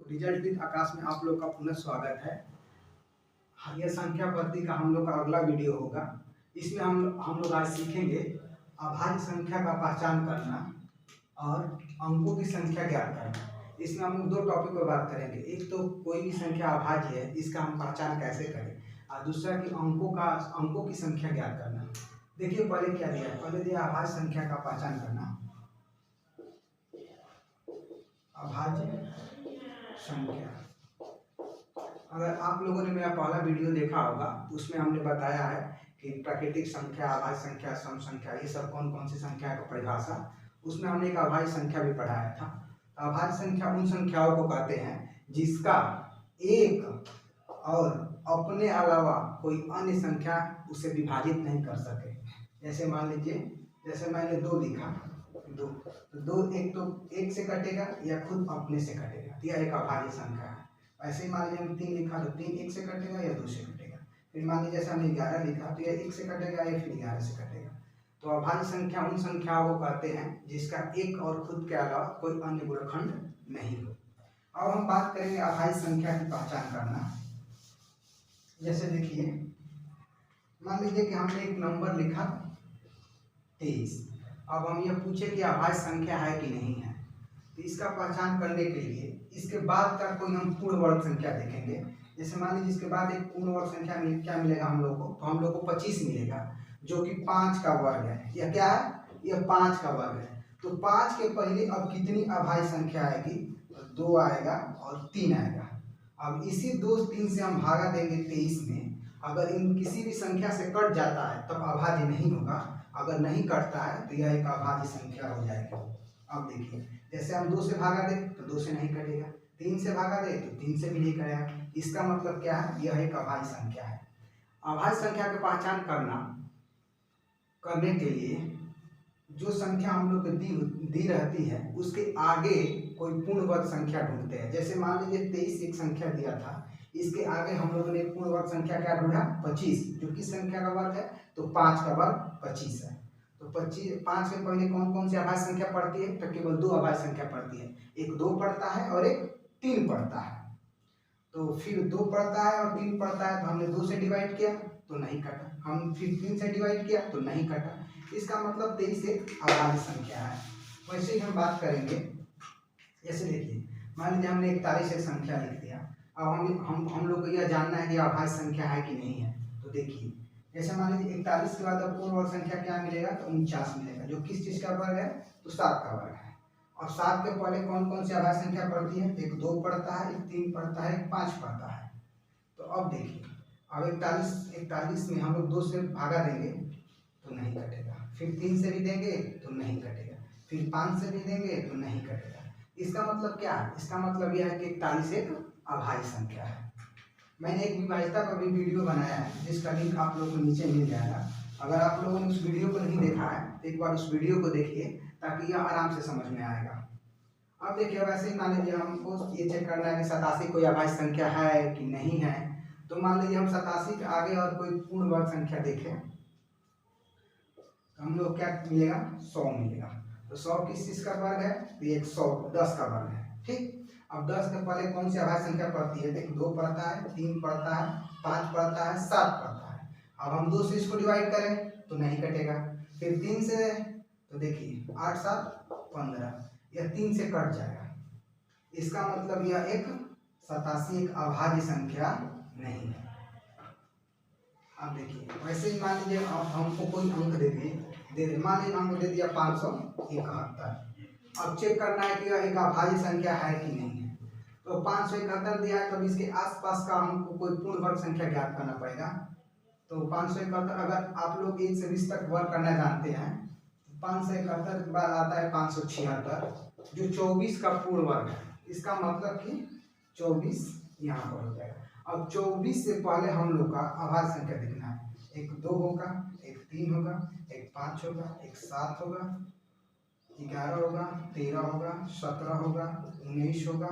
Result with आकाश में आप लोग का पुनः स्वागत है। यह संख्या पद्धति का हम लोग का अगला वीडियो होगा। इसमें हम लोग आज सीखेंगे अभाज्य संख्या का पहचान करना और अंकों की संख्या ज्ञात करना। इसमें हम लोग दो टॉपिक पर बात करेंगे। एक तो कोई भी संख्या अभाज्य है इसका हम पहचान कैसे करें, और दूसरा कि अंकों की संख्या ज्ञात करना। देखिए पहले क्या दिया है, पहले दिया अभाज्य संख्या का पहचान करना। अभाज्य संख्या, अगर आप लोगों ने मेरा पहला वीडियो देखा होगा तो उसमें हमने बताया है कि प्राकृतिक संख्या, अभाज्य संख्या, सम संख्या, ये सब कौन कौन सी संख्या का परिभाषा, उसमें हमने एक अभाज्य संख्या भी पढ़ाया था। तो अभाज्य संख्या उन संख्याओं को कहते हैं जिसका एक और अपने अलावा कोई अन्य संख्या उसे विभाजित नहीं कर सके। जैसे मान लीजिए, जैसे मैंने 2 लिखा, दो एक तो एक से कटेगा या खुद अपने से कटेगा, तो यह एक अभाज्य संख्या है। ऐसे ही मान लीजिए हम 3 लिखा तो 3 एक से कटेगा या 2 से कटेगा। फिर मान लीजिए जैसे हमने 11 लिखा तो यह 1 से कटेगा या फिर 11 से कटेगा। तो अभाज्य संख्या उन संख्याओं को कहते हैं जिसका एक और खुद के अलावा कोई अन्य गुणनखंड नहीं हो। अब हम बात करेंगे अभाज्य संख्या की पहचान करना। जैसे देखिए, मान लीजिए कि हमने एक नंबर लिखा 23। अब हम यह पूछे कि अभाज्य संख्या है कि नहीं है, तो इसका पहचान करने के लिए इसके बाद का कोई हम पूर्ण वर्ग संख्या देखेंगे। जैसे मान लीजिए इसके बाद एक पूर्ण वर्ग संख्या क्या मिलेगा हम लोग को, तो हम लोग को 25 मिलेगा, जो कि 5 का वर्ग है। यह क्या है, यह 5 का वर्ग है। तो 5 के पहले अब कितनी अभाज्य संख्या आएगी, तो 2 आएगा और 3 आएगा। अब इसी 2 3 से हम भागा देंगे 23 में। अगर इन किसी भी संख्या से कट जाता है तब अभाज्य नहीं होगा, अगर नहीं कटता है तो यह एक अभाज्य संख्या हो जाएगा। अब देखिए, जैसे हम 2 से भागा दें तो 2 से नहीं कटेगा, 3 से भागा दे तो 3 से भी नहीं कटेगा। इसका मतलब क्या है, यह एक अभाज्य संख्या है। अभाज्य संख्या की पहचान करने के लिए जो संख्या हम लोग को दी रहती है उसके आगे कोई पूर्ण वर्ग संख्या ढूंढते हैं। जैसे मान लीजिए 23 एक संख्या दिया था, इसके आगे हम लोगों ने पूर्ण वर्ग संख्या क्या ढूंढा, 25, जो किस संख्या का वर्ग है, तो 5 का वर्ग 25 है। तो 5 के पहले कौन कौन सी अभाज्य संख्या पड़ती है, तो केवल 2 अभाज्य संख्या पड़ती है। एक 2 पड़ता है और एक 3 पड़ता है। तो फिर 2 पड़ता है और 3 पड़ता है, तो हमने 2 से डिवाइड किया तो नहीं कटा, हम फिर 3 से डिवाइड किया तो नहीं कटा। इसका मतलब 23 एक अभाज्य संख्या है। वैसे ही हम बात करेंगे, जैसे देखिए मान लीजिए हमने 41 एक संख्या लिख दिया। अब हम लोग को यह जानना है कि अभाज्य संख्या है कि नहीं है। तो देखिए, जैसे मान लीजिए 41 के बाद अब पूर्ण वर्ग संख्या क्या मिलेगा, तो 49 मिलेगा, जो किस चीज का वर्ग है, तो 7 का वर्ग है। अब 7 के पहले कौन कौन सी अभाज्य संख्या पड़ती है, एक 2 पड़ता है, एक 3 पड़ता है, एक 5 पड़ता है। तो अब देखिए, अब 41 में हम लोग 2 से भागा देंगे तो नहीं कटेगा, फिर 3 से भी देंगे तो नहीं कटेगा, फिर 5 से भी देंगे तो नहीं कटेगा। इसका मतलब क्या है, इसका मतलब यह है कि 41 एक अभाज्य संख्या है। मैंने एक विभाज्यता पर भी वीडियो बनाया है जिसका लिंक आप लोगों को नीचे मिल जाएगा। अगर आप लोगों ने उस वीडियो को नहीं देखा है तो एक बार उस वीडियो को देखिए, ताकि यह आराम से समझ में आएगा। अब देखिए, वैसे ही मान लीजिए हमको ये चेक करना है कि 87 कोई अभाज्य संख्या है कि नहीं है। तो मान लीजिए हम 87 के आगे और कोई पूर्ण वर्ग संख्या देखें, हम लोग क्या मिलेगा, 100 मिलेगा। तो 100 किस चीज का वर्ग है, तो ये 100 10 का वर्ग है। ठीक, अब 10 के पहले कौन सी अभाज्य संख्या पड़ती है, देखिए 2 पड़ता है, 3 पड़ता है, 5 पड़ता है, 7 पड़ता है। अब हम 2 से इसको डिवाइड करें तो नहीं कटेगा, फिर 3 से, तो देखिए 8 7 15, यह 3 से कट जाएगा। इसका मतलब यह एक 87 एक अभाज्य संख्या नहीं है। अब देखिए, वैसे ही मान लीजिए हमको कोई अंक दे मान लीजिए हमको दे दिया 571। अब चेक करना है कि यह एक अभाज्य संख्या है कि नहीं है। तो 571 दिया है, तो इसके आसपास का हमको कोई पूर्ण वर्ग संख्या ज्ञात करना पड़ेगा। तो 571, अगर आप लोग 1 से 20 तक वर्ग करना जानते हैं, 571 के बाद आता है 576, जो 24 का पूर्ण वर्ग है। इसका मतलब कि 24 यहाँ पर हो जाएगा। अब 24 से पहले हम लोग का अभाज्य संख्या देखना है, एक 2 होगा, एक 3 होगा, एक 5 होगा, एक 7 होगा, 11 होगा, 13 होगा, 17 होगा, 19 होगा,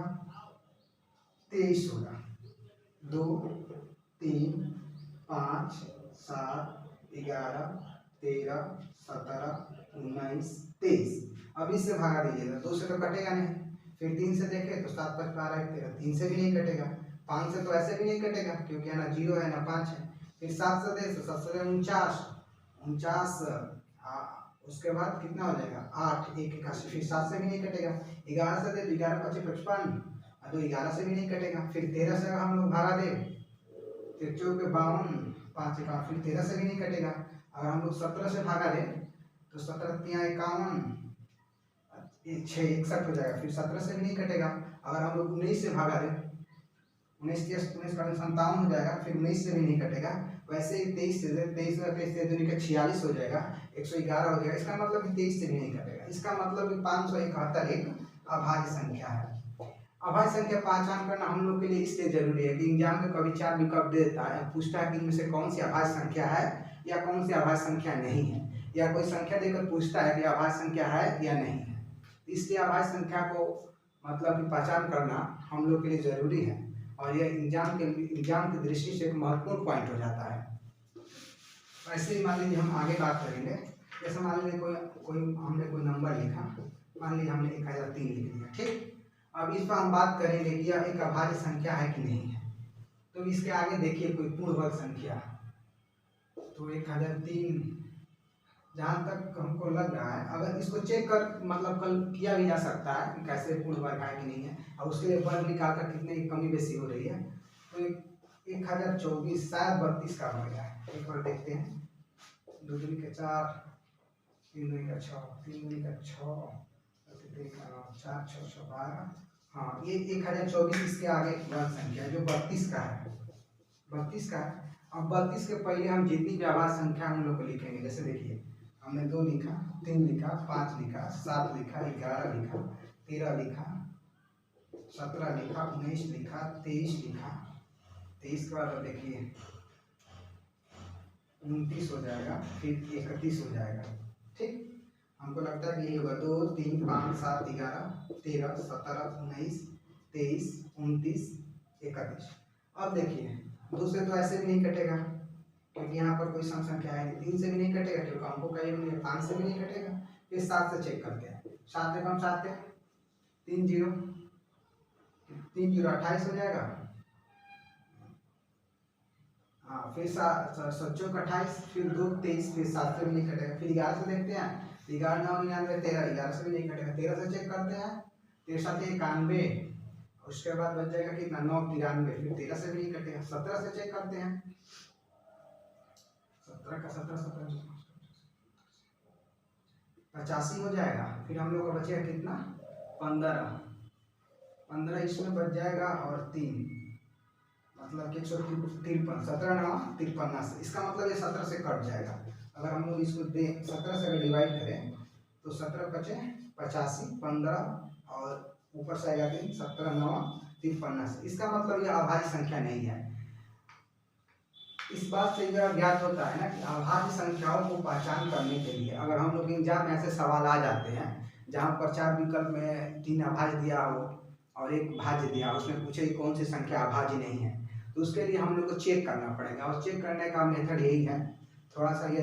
23 होगा। 2 3 5 7 11 13 17 19 23। अब इससे भागा दीजिएगा, 2 से तो कटेगा नहीं, फिर 3 से देखें तो 7 5 12 13, 3 से भी नहीं कटेगा, 5 से तो ऐसे भी नहीं कटेगा क्योंकि है ना 0 है ना 5 है। फिर 7 से दे तो 7 से 49, उसके बाद कितना हो जाएगा 8, 1 81, फिर 7 से भी नहीं कटेगा। 11 से दे तो 11 5 55, तो 11 से भी नहीं कटेगा। फिर 13 से हम लोग भागा दे, फिर 4 के 52, 5 51, फिर 13 से भी नहीं कटेगा। अगर हम लोग 17 से भागा दे तो 17 3 51, 6 61 हो जाएगा, फिर 17 से भी नहीं कटेगा। अगर हम लोग 19 से भागा दे, 19 का 57 हो जाएगा, फिर 19 से भी नहीं कटेगा। वैसे ही 23 से 23 का 46 हो जाएगा, 111 हो जाएगा। इसका मतलब कि 23 से भी नहीं कटेगा। इसका मतलब कि 571 एक अभाज्य संख्या है। अभाज्य संख्या पहचान करना हम लोग के लिए इसलिए जरूरी है कि एग्जाम में कभी 4 विकल्प देता है, पूछता है कि इनमें से कौन सी अभाज्य संख्या है या कौन सी अभाज्य संख्या नहीं है, या कोई संख्या देकर पूछता है कि अभाज्य संख्या है या नहीं है। इसलिए अभाज्य संख्या को मतलब कि पहचान करना हम लोग के लिए जरूरी है, और यह एग्जाम की दृष्टि से एक महत्वपूर्ण पॉइंट हो जाता है। ऐसे ही मान लीजिए हम आगे बात करेंगे। जैसे मान लीजिए हमने कोई नंबर लिखा, मान लीजिए हमने 1003 लिख लिया, ठीक। अब इस पर हम बात करेंगे कि यह एक अभाज्य संख्या है कि नहीं है। तो इसके आगे देखिए कोई पूर्ण वर्ग संख्या, तो 1003 जहाँ तक हमको लग रहा है, अगर इसको चेक कर मतलब कल किया भी जा सकता है कि कैसे पूर्ण वर्ग है कि नहीं है, और उसके लिए वर्ग निकाल कर कितने की कमी बेसी हो रही है। तो 1024 शायद 32 का हो गया है, एक बार देखते हैं। 2 दूनी का 4, 3 दूनी का 6, 3 दूनी का 6, 4 6 6 12, हाँ ये 1024 इसके आगे वर्ग संख्या जो 32 का है, 32 का है। अब 32 के पहले हम जितनी भी अभाज्य संख्या हम लोग को लिखेंगे, जैसे देखिए हमने 2 लिखा, 3 लिखा, 5 लिखा, 7 लिखा, 11 लिखा, 13 लिखा, 17 लिखा, 19 लिखा, 23 लिखा, 23 के बाद देखिए 29 हो जाएगा, फिर 31 हो जाएगा, ठीक। हमको लगता है कि ये होगा 2 3 5 7 11 13 17 19 23 29 31। अब देखिए 2 से तो ऐसे भी नहीं कटेगा क्योंकि यहाँ पर कोई सम संख्या है नहीं, 3 से भी नहीं कटेगा क्योंकि हमको कहीं नहीं, 5 से भी नहीं कटेगा। फिर 7 से चेक करते हैं, 7 में कम 7 है 3 0 28 हो जाएगा, हाँ। फिर 7 7 28, फिर 2 23, फिर 7 से भी नहीं कटेगा। फिर 11 से देखते हैं, 11 9 99 13, 11 से भी नहीं कटेगा। 13 से चेक करते हैं, 13 7 91, उसके बाद बच जाएगा कितना 9 93, फिर 13 से भी नहीं कटेगा। 17 से चेक करते हैं, 17 का 17 85 हो जाएगा। फिर हम लोग का बचेगा कितना 15 इसमें बच जाएगा, और 3 मतलब कि 153, 17 9 53 से, इसका मतलब ये 17 से कट जाएगा। अगर हम लोग इसको 17 से अगर डिवाइड करें तो 17 बचे 85, 15 और ऊपर से आएगा 3, 17 9 53 से। इसका मतलब ये अभाज्य संख्या नहीं है। इस बात से यह ज्ञात होता है ना कि अभाज्य संख्याओं को पहचान करने के लिए अगर हम लोग एग्जाम में ऐसे सवाल आ जाते हैं जहाँ पर 4 विकल्प में 3 अभाज्य दिया हो और 1 भाज्य दिया हो, उसमें पूछे कि कौन सी संख्या अभाज्य नहीं है, तो उसके लिए हम लोग को चेक करना पड़ेगा। और चेक करने का मेथड यही है, थोड़ा सा ये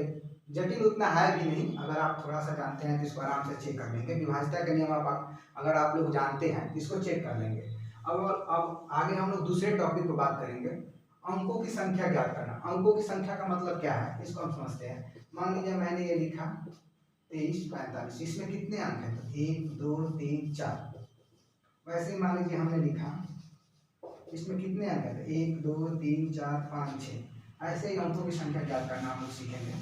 जटिल उतना है भी नहीं, अगर आप थोड़ा सा जानते हैं तो इसको आराम से चेक कर लेंगे। विभाज्यता के नियम अगर आप लोग जानते हैं तो इसको चेक कर लेंगे। अब आगे हम लोग दूसरे टॉपिक पर बात करेंगे, अंकों की संख्या ज्ञात करना। अंकों की संख्या का मतलब क्या है इसको हम समझते हैं। मान लीजिए मैंने ये लिखा 23 45, इसमें कितने अंक हैं, तो 1 2 3 4। वैसे ही मान लीजिए हमने लिखा इसमें कितने अंक हैं, 1 2 3 4 5 6। ऐसे ही अंकों की संख्या ज्ञात करना हम लोग सीखेंगे।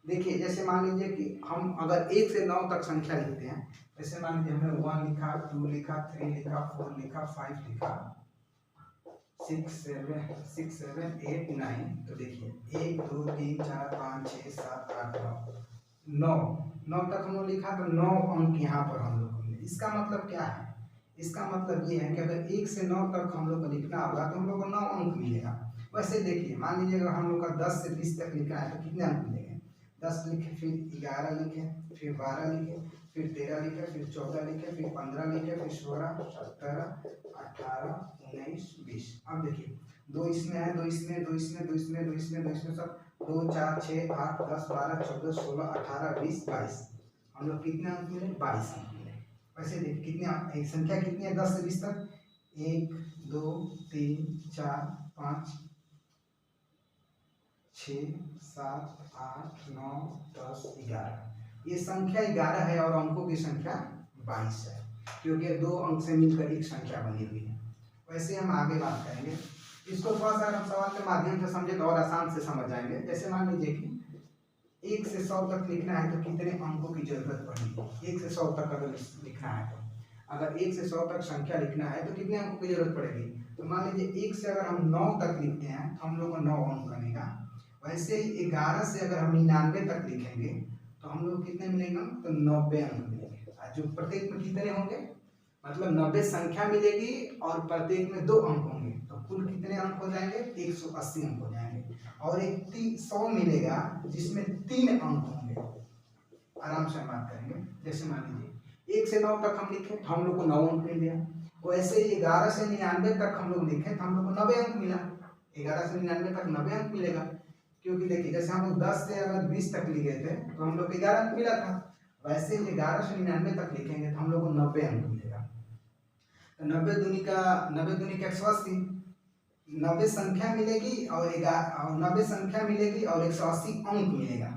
देखिए जैसे मान लीजिए कि हम अगर 1 से 9 तक संख्या लिखते हैं, जैसे मान लीजिए हमने 1 लिखा, 2 लिखा, 3 लिखा, 4 लिखा, 5 लिखा, 6 7 8 9। तो देखिए 1 2 3 4 5 6 7 8 9 तक हम लोग लिखा, तो 9 अंक यहाँ पर हम लोग को मिले। इसका मतलब क्या है, इसका मतलब ये है कि अगर 1 से 9 तक हम लोग को लिखना होगा तो हम लोग को 9 अंक मिलेगा। वैसे देखिए मान लीजिए अगर हम लोग का 10 से 20 तक लिखा है तो कितने अंक मिलेंगे, 10 लिखे, फिर 11 लिखे, फिर 12 लिखे, फिर 13 लिखे, फिर 14 लिखे, फिर 15 लिखे, फिर 16 17 18 19 20। अब देखिए 2 इसमें है, 2 इसमें, 2 इसमें, 2 इसमें, 2 इसमें, 2 इसमें, सब 2 4 6 8 10 12 14 16 18 20 22। हम लोग कितने अंक मिले, 22 अंक मिले। वैसे देखिए कितनी संख्या कितनी है 10 से 20 तक, 1 2 3 4 5 6 7 8 9 10 11। ये संख्या 11 है और अंकों की संख्या 22 है, क्योंकि 2 अंक से मिलकर एक संख्या बनी हुई है। वैसे हम आगे बात करेंगे इसको, थोड़ा सा हम सवाल के माध्यम से समझे तो और आसान से समझ जाएंगे। जैसे मान लीजिए कि 1 से 100 तक लिखना है तो कितने अंकों की जरूरत पड़ेगी। 1 से 100 तक अगर लिखना है तो, अगर 1 से 100 तक संख्या लिखना है तो कितने अंकों की जरूरत पड़ेगी। तो मान लीजिए 1 से अगर हम 9 तक लिखते हैं तो हम लोग को 9 अंक बनेगा। वैसे ही 11 से अगर हम 99 तक लिखेंगे तो हम लोग कितने मिलेंगे, तो 90 अंक मिलेंगे। जो प्रत्येक में कितने होंगे, मतलब 90 संख्या मिलेगी और प्रत्येक में 2 अंक होंगे, तो कुल कितने अंक हो जाएंगे, 180 अंक हो जाएंगे। और एक 100 मिलेगा जिसमें 3 अंक होंगे। आराम से बात करेंगे। जैसे मान लीजिए 1 से 9 तक हम लिखे तो हम लोग को 9 अंक मिल गया। वैसे ही 11 से 99 तक हम लोग लिखे तो हम लोग को 90 अंक मिला। 11 से 99 तक 90 अंक मिलेगा, क्योंकि देखिए जैसे हम लोग 10 से अगर 20 तक लिखे थे तो हम लोग को 11 अंक मिला था। वैसे 11 से 99 तक लिखेंगे तो हम लोग को 90 अंक मिलेगा। तो 90 दूनी का 180, 90 संख्या मिलेगी और 90 संख्या मिलेगी और 180 अंक मिलेगा।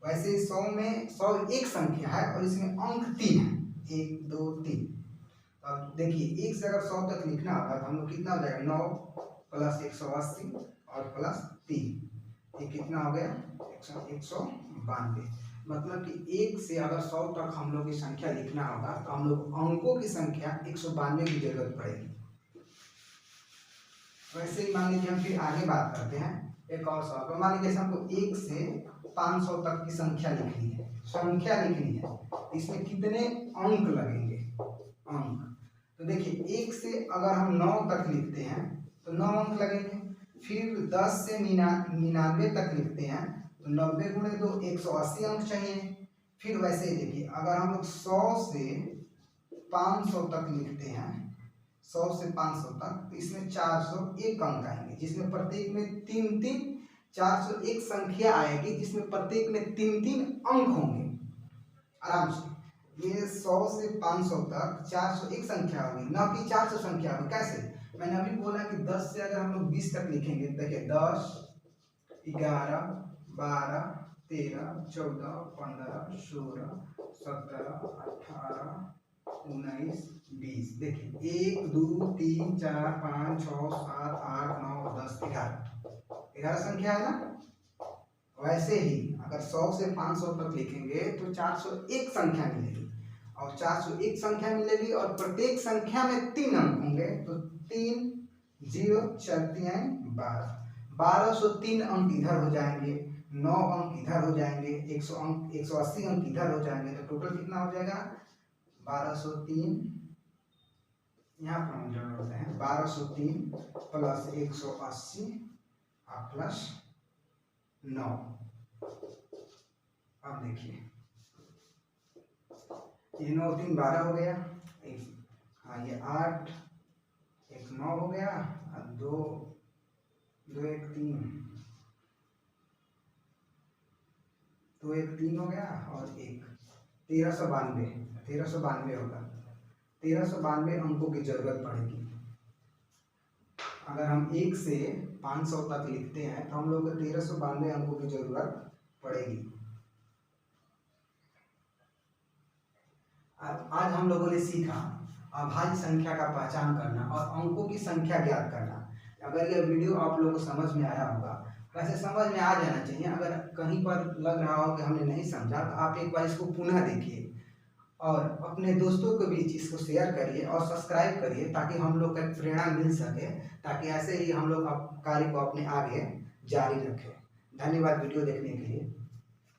वैसे 100 में 100 एक संख्या है और इसमें अंक 3 है, 1 2 3। अब देखिए 1 से अगर 100 तक लिखना होगा तो हम लोग कितना हो जाएगा, 9 प्लस 180 और प्लस 3, ये कितना हो गया 192। मतलब कि 1 से अगर 100 तक हम लोग की संख्या लिखना होगा तो हम लोग अंकों की संख्या 192 की जरूरत पड़ेगी। वैसे ही मान लीजिए हम फिर आगे बात करते हैं एक और सवाल पर। मान लीजिए हमको 1 से 500 तक की संख्या लिखनी है, इसमें कितने अंक लगेंगे, अंक। तो देखिए 1 से अगर हम 9 तक लिखते हैं तो 9 अंक लगेंगे। फिर 10 से 99 तक लिखते हैं तो 90 गुणे 2 180 अंक चाहिए। फिर वैसे ही देखिए अगर हम लोग 100 से 500 तक लिखते हैं, 100 से 500 तक, तो इसमें 401 अंक आएंगे, जिसमें प्रत्येक में 3 401 संख्या आएगी जिसमें प्रत्येक में 3 अंक होंगे। आराम से ये 100 से 500 तक 401 संख्या होगी, ना कि 400 संख्या होगी। कैसे, मैंने अभी बोला कि 10 से अगर हम लोग 20 तक लिखेंगे, देखिए 10 11 12 13 14 15 16 17 18 19 20। देखिए 1 2 3 4 5 6 7 8 9 10 11 संख्या है ना। वैसे ही अगर 100 से 500 तक लिखेंगे तो 401 संख्या मिलेगी, और 401 संख्या मिलेगी और प्रत्येक संख्या में 3 अंक होंगे। तो 3 0 4 3 12, 1203 अंक इधर हो जाएंगे, 9 अंक इधर हो जाएंगे, 100 अंक 180 अंक इधर हो जाएंगे। तो टोटल कितना हो जाएगा 1203, यहाँ पर हम जोड़ देते हैं 1203 प्लस 180 प्लस 9। अब देखिए ये 9 3 12 हो गया, हाँ ये 8 1 9 हो गया, 2 2 1 3 2 1 3 हो गया, और 1 1392 होगा। 1392 अंकों की जरूरत पड़ेगी। अगर हम 1 से 500 तक लिखते हैं तो हम लोग को 1392 अंकों की जरूरत पड़ेगी। आज हम लोगों ने सीखा अभाज्य संख्या का पहचान करना और अंकों की संख्या ज्ञात करना। अगर यह वीडियो आप लोगों को समझ में आया होगा, वैसे समझ में आ जाना चाहिए। अगर कहीं पर लग रहा हो कि हमने नहीं समझा तो आप एक बार इसको पुनः देखिए और अपने दोस्तों के बीच इसको शेयर करिए और सब्सक्राइब करिए, ताकि हम लोग को प्रेरणा मिल सके, ताकि ऐसे ही हम लोग कार्य को अपने आगे जारी रखें। धन्यवाद वीडियो देखने के लिए।